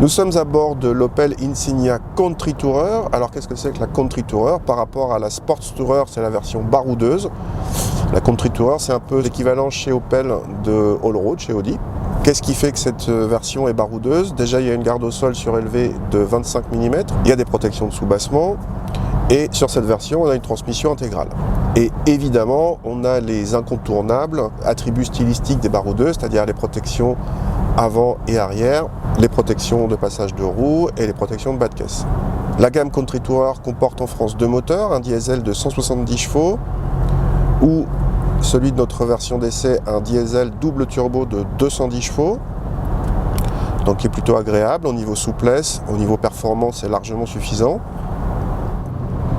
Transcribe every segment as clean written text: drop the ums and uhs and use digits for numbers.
Nous sommes à bord de l'Opel Insignia Country Tourer. Alors qu'est-ce que c'est que la Country Tourer? Par rapport à la Sports Tourer, c'est la version baroudeuse. La Country Tourer, c'est un peu l'équivalent chez Opel de Allroad, chez Audi. Qu'est-ce qui fait que cette version est baroudeuse? Déjà, il y a une garde au sol surélevée de 25 mm, il y a des protections de soubassement, et sur cette version, on a une transmission intégrale. Et évidemment, on a les incontournables attributs stylistiques des baroudeuses, c'est-à-dire les protections avant et arrière, les protections de passage de roue et les protections de bas de caisse. La gamme Country Tourer comporte en France deux moteurs, un diesel de 170 chevaux ou celui de notre version d'essai, un diesel double turbo de 210 chevaux, donc qui est plutôt agréable au niveau souplesse, au niveau performance, c'est largement suffisant.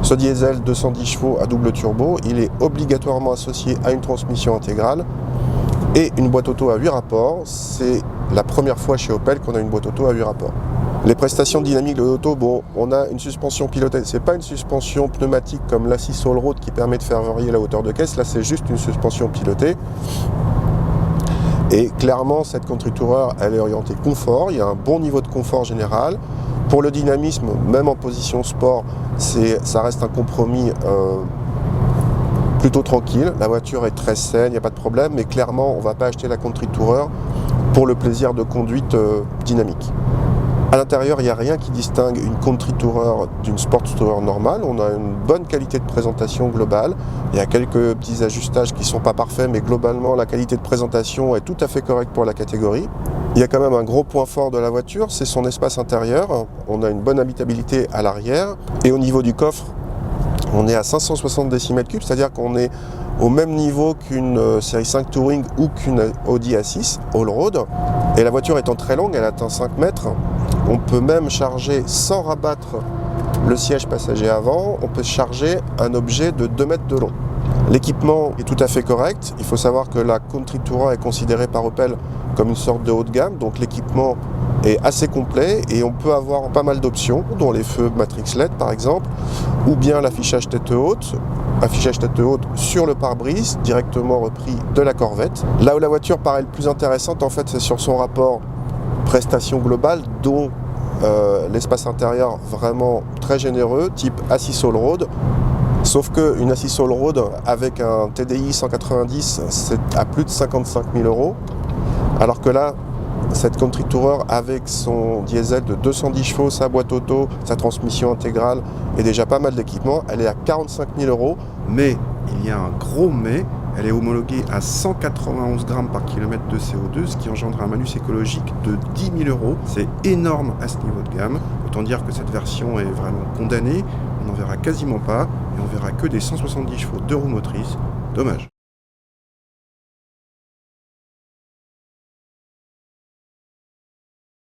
Ce diesel 210 chevaux à double turbo, il est obligatoirement associé à une transmission intégrale et une boîte auto à 8 rapports. C'est la première fois chez Opel qu'on a une boîte auto à 8 rapports. Les prestations dynamiques de l'auto, bon, on a une suspension pilotée. C'est pas une suspension pneumatique comme l'Assist Allroad qui permet de faire varier la hauteur de caisse. Là, c'est juste une suspension pilotée. Et clairement, cette Country Tourer, elle est orientée confort. Il y a un bon niveau de confort général. Pour le dynamisme, même en position sport, ça reste un compromis plutôt tranquille. La voiture est très saine, il n'y a pas de problème. Mais clairement, on ne va pas acheter la Country Tourer pour le plaisir de conduite dynamique. À l'intérieur, il n'y a rien qui distingue une Country Tourer d'une Sport Tourer normale. On a une bonne qualité de présentation globale. Il y a quelques petits ajustages qui ne sont pas parfaits, mais globalement, la qualité de présentation est tout à fait correcte pour la catégorie. Il y a quand même un gros point fort de la voiture, c'est son espace intérieur. On a une bonne habitabilité à l'arrière. Et au niveau du coffre, on est à 560 décimètres cubes, c'est-à-dire qu'on est au même niveau qu'une série 5 Touring ou qu'une Audi A6 Allroad. Et la voiture étant très longue, elle atteint 5 mètres. On peut même charger sans rabattre le siège passager avant, on peut charger un objet de 2 mètres de long. L'équipement est tout à fait correct. Il faut savoir que la Country Tourer est considérée par Opel comme une sorte de haut de gamme, donc l'équipement est assez complet et on peut avoir pas mal d'options, dont les feux Matrix LED par exemple, ou bien l'affichage tête haute sur le pare-brise, directement repris de la Corvette. Là où la voiture paraît le plus intéressante, en fait, c'est sur son rapport prestation globale, dont l'espace intérieur vraiment très généreux, type Assist Allroad. Sauf qu'une Assist Allroad avec un TDI 190, c'est à plus de 55 000 €. Alors que là, cette Country Tourer avec son diesel de 210 chevaux, sa boîte auto, sa transmission intégrale et déjà pas mal d'équipement, elle est à 45 000 €. Mais, il y a un gros mais, elle est homologuée à 191 grammes par kilomètre de CO2, ce qui engendre un malus écologique de 10 000 €. C'est énorme à ce niveau de gamme. Autant dire que cette version est vraiment condamnée. On n'en verra quasiment pas et on verra que des 170 chevaux de roue motrice. Dommage.